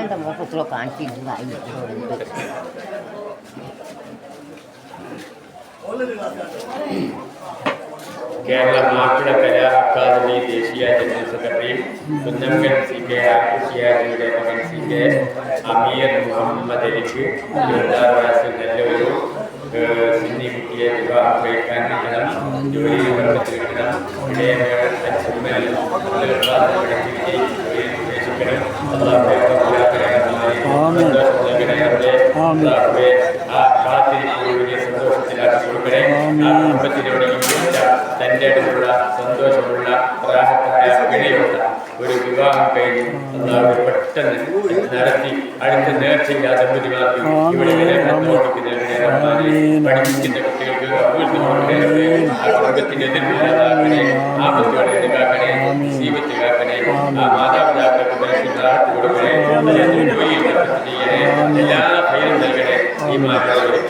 അച്ഛൻ്റെ മുഖത്തിലോ കാണിച്ചിരുന്നതായി കേരള മാപ്പിളകല അക്കാദമി ദേശീയ general secretary കുന്നംകൽ CK ആർഷിയാരിയുടെ മകൻ CK അമീർ മുഹമ്മദ് അലിക്ക് 26 വയസ്സിൽ നല്ലൊരു സിന്നി കുട്ടിയെ വിവാഹം കഴിക്കാൻ കിട്ടണം, ജോലി കിട്ടണം, സന്തോഷത്തിലാക്കി കൊടുക്കണേ. ആ കുടുംബത്തിലൂടെ തൻ്റെ അടുത്തുള്ള സന്തോഷമുള്ള പ്രാഹത്തായ വിനയുള്ള ഒരു വിവാഹം കഴിഞ്ഞ് അല്ലാതെ പെട്ടെന്ന് നടത്തി അടുത്ത നേർച്ചയില്ല ദമ്പതികളാക്കി ഇവിടെ പഠിപ്പിക്കുന്ന കുട്ടികൾക്ക് ആ കുടുംബത്തിൻ്റെ എതിർപ്പില്ലാതാക്കണേ, ആപത്തുകളെ എതിർക്കാക്കണേ, ജീവിതത്തിൽ കാക്കണേ, ആ മാതാപിതാക്കൾക്ക് മനസ്സിലാക്കി കൊടുക്കണേ, ജോലിയിൽ ചെയ്യണേ, എല്ലാ ഭയം നൽകണേ, ഈ മാതാപിതാക്കളെ